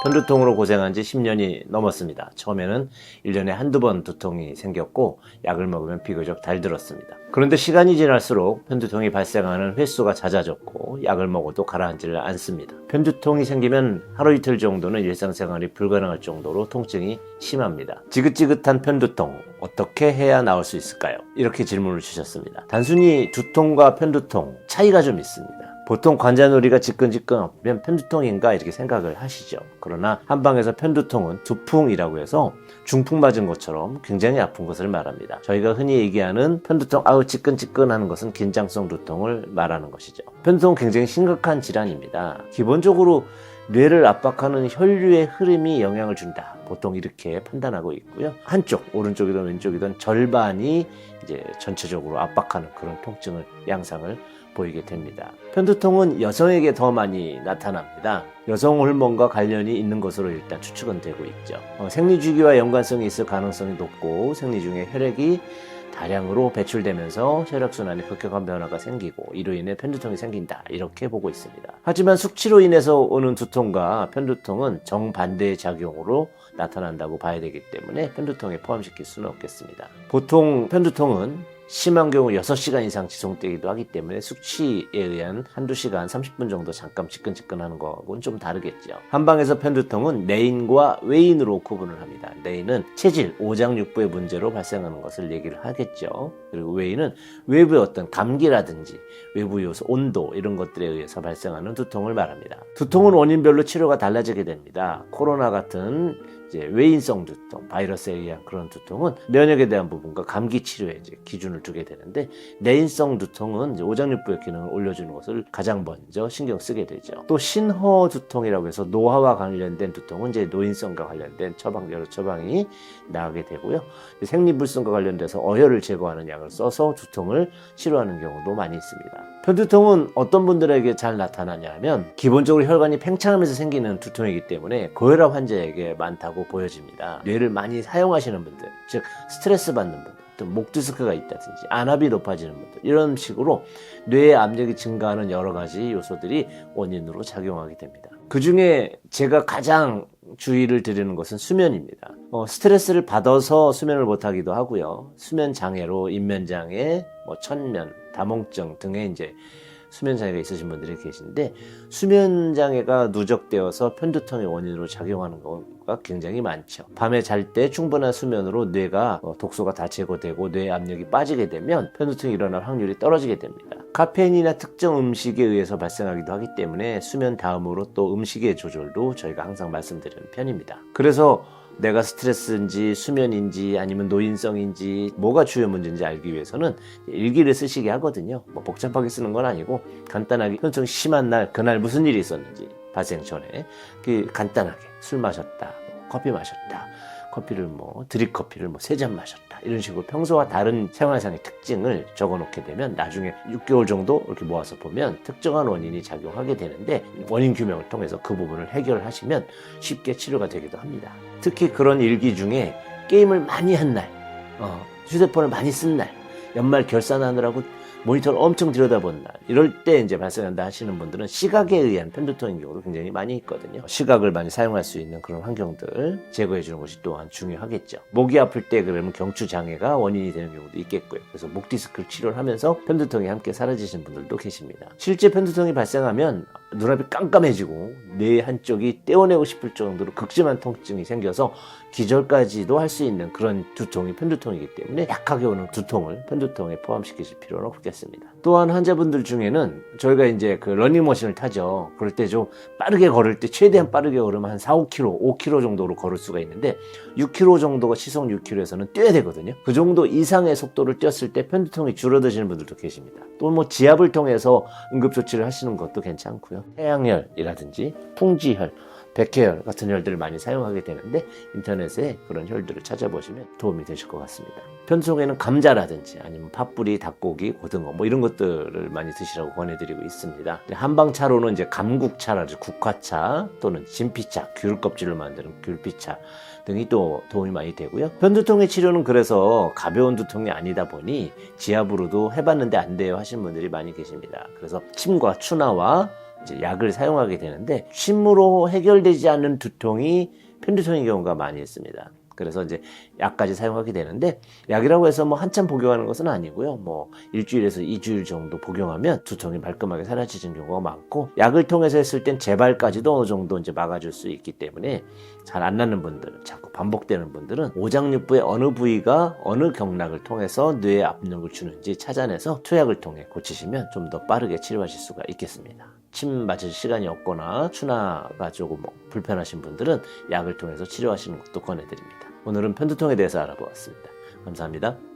편두통으로 고생한 지 10년이 넘었습니다. 처음에는 1년에 한두 번 두통이 생겼고 약을 먹으면 비교적 달들었습니다. 그런데 시간이 지날수록 편두통이 발생하는 횟수가 잦아졌고 약을 먹어도 가라앉지를 않습니다. 편두통이 생기면 하루 이틀 정도는 일상생활이 불가능할 정도로 통증이 심합니다. 지긋지긋한 편두통 어떻게 해야 나을 수 있을까요? 이렇게 질문을 주셨습니다. 단순히 두통과 편두통 차이가 좀 있습니다. 보통 관자놀이가 지끈지끈하면 편두통인가 이렇게 생각을 하시죠. 그러나 한방에서 편두통은 두풍이라고 해서 중풍 맞은 것처럼 굉장히 아픈 것을 말합니다. 저희가 흔히 얘기하는 편두통 아우 지끈지끈하는 것은 긴장성 두통을 말하는 것이죠. 편두통은 굉장히 심각한 질환입니다. 기본적으로 뇌를 압박하는 혈류의 흐름이 영향을 준다. 보통 이렇게 판단하고 있고요. 한쪽, 오른쪽이든 왼쪽이든 절반이 이제 전체적으로 압박하는 그런 통증을 양상을 보이게 됩니다. 편두통은 여성에게 더 많이 나타납니다. 여성 호르몬과 관련이 있는 것으로 일단 추측은 되고 있죠. 생리주기와 연관성이 있을 가능성이 높고 생리 중에 혈액이 다량으로 배출되면서 혈액순환에 급격한 변화가 생기고 이로 인해 편두통이 생긴다 이렇게 보고 있습니다. 하지만 숙취로 인해서 오는 두통과 편두통은 정반대의 작용으로 나타난다고 봐야 되기 때문에 편두통에 포함시킬 수는 없겠습니다. 보통 편두통은 심한 경우 6시간 이상 지속되기도 하기 때문에 숙취에 의한 한두 시간 30분 정도 잠깐 지끈지끈하는 거하고는 좀 다르겠죠. 한방에서 편두통은 내인과 외인으로 구분을 합니다. 내인은 체질, 오장육부의 문제로 발생하는 것을 얘기를 하겠죠. 그리고 외인은 외부의 어떤 감기라든지 외부 요소, 온도 이런 것들에 의해서 발생하는 두통을 말합니다. 두통은 원인별로 치료가 달라지게 됩니다. 코로나 같은 이제 외인성 두통, 바이러스에 의한 그런 두통은 면역에 대한 부분과 감기 치료에 이제 기준을 두게 되는데 내인성 두통은 이제 오장육부의 기능을 올려주는 것을 가장 먼저 신경 쓰게 되죠. 또 신허 두통이라고 해서 노화와 관련된 두통은 이제 노인성과 관련된 여러 처방이 나오게 되고요. 생리불순과 관련돼서 어혈을 제거하는 약을 써서 두통을 치료하는 경우도 많이 있습니다. 편두통은 어떤 분들에게 잘 나타나냐 하면 기본적으로 혈관이 팽창하면서 생기는 두통이기 때문에 고혈압 환자에게 많다고 보여집니다. 뇌를 많이 사용하시는 분들, 즉 스트레스 받는 분들, 또 목 디스크가 있다든지 안압이 높아지는 분들 이런 식으로 뇌의 압력이 증가하는 여러 가지 요소들이 원인으로 작용하게 됩니다. 그 중에 제가 가장 주의를 드리는 것은 수면입니다. 스트레스를 받아서 수면을 못하기도 하고요. 수면 장애로 인면장애, 천면, 다몽증 등의 이제 수면 장애가 있으신 분들이 계신데 수면 장애가 누적되어서 편두통의 원인으로 작용하는 경우가 굉장히 많죠. 밤에 잘 때 충분한 수면으로 뇌가 독소가 다 제거되고 뇌 압력이 빠지게 되면 편두통이 일어날 확률이 떨어지게 됩니다. 카페인이나 특정 음식에 의해서 발생하기도 하기 때문에 수면 다음으로 또 음식의 조절도 저희가 항상 말씀드리는 편입니다. 그래서 내가 스트레스인지 수면인지 아니면 노인성인지 뭐가 주요 문제인지 알기 위해서는 일기를 쓰시게 하거든요. 복잡하게 쓰는 건 아니고 간단하게 편두통이 심한 날 그날 무슨 일이 있었는지 발생 전에 간단하게 술 마셨다, 커피 마셨다, 커피를 드립커피를 3잔 마셨다 이런 식으로 평소와 다른 생활상의 특징을 적어놓게 되면 나중에 6개월 정도 이렇게 모아서 보면 특정한 원인이 작용하게 되는데 원인 규명을 통해서 그 부분을 해결하시면 쉽게 치료가 되기도 합니다. 특히 그런 일기 중에 게임을 많이 한 날, 휴대폰을 많이 쓴 날, 연말 결산하느라고 모니터를 엄청 들여다본 날 이럴 때 이제 발생한다 하시는 분들은 시각에 의한 편두통인 경우도 굉장히 많이 있거든요. 시각을 많이 사용할 수 있는 그런 환경들 제거해 주는 것이 또한 중요하겠죠. 목이 아플 때 그러면 경추 장애가 원인이 되는 경우도 있겠고요. 그래서 목 디스크를 치료를 하면서 편두통이 함께 사라지신 분들도 계십니다. 실제 편두통이 발생하면 눈앞이 깜깜해지고 뇌 한쪽이 떼어내고 싶을 정도로 극심한 통증이 생겨서 기절까지도 할 수 있는 그런 두통이 편두통이기 때문에 약하게 오는 두통을 편두통에 포함시키실 필요는 없겠습니다. 또한 환자분들 중에는 저희가 이제 그 러닝머신을 타죠. 그럴 때 좀 빠르게 걸을 때 최대한 빠르게 걸으면 한 4, 5km, 5km 정도로 걸을 수가 있는데 6km 정도가 시속 6km에서는 뛰어야 되거든요. 그 정도 이상의 속도를 뛰었을 때 편두통이 줄어드시는 분들도 계십니다. 또 지압을 통해서 응급조치를 하시는 것도 괜찮고요. 태양열이라든지 풍지혈, 백혈 같은 혈들을 많이 사용하게 되는데 인터넷에 그런 혈들을 찾아보시면 도움이 되실 것 같습니다. 편두통에는 감자라든지 아니면 팥뿌리, 닭고기, 고등어 이런 것들을 많이 드시라고 권해드리고 있습니다. 한방차로는 이제 감국차라든지 국화차 또는 진피차, 귤 껍질을 만드는 귤피차 등이 또 도움이 많이 되고요. 편두통의 치료는 그래서 가벼운 두통이 아니다 보니 지압으로도 해봤는데 안 돼요 하시는 분들이 많이 계십니다. 그래서 침과 추나와 이제 약을 사용하게 되는데 침으로 해결되지 않는 두통이 편두통인 경우가 많이 있습니다. 그래서 이제 약까지 사용하게 되는데 약이라고 해서 뭐 한참 복용하는 것은 아니고요. 뭐 일주일에서 2주일 정도 복용하면 두통이 말끔하게 사라지는 경우가 많고 약을 통해서 했을 땐 재발까지도 어느 정도 이제 막아줄 수 있기 때문에 잘 안 낫는 분들, 자꾸 반복되는 분들은 오장육부의 어느 부위가 어느 경락을 통해서 뇌에 압력을 주는지 찾아내서 투약을 통해 고치시면 좀 더 빠르게 치료하실 수가 있겠습니다. 침 맞을 시간이 없거나 추나가 조금 불편하신 분들은 약을 통해서 치료하시는 것도 권해드립니다. 오늘은 편두통에 대해서 알아보았습니다. 감사합니다.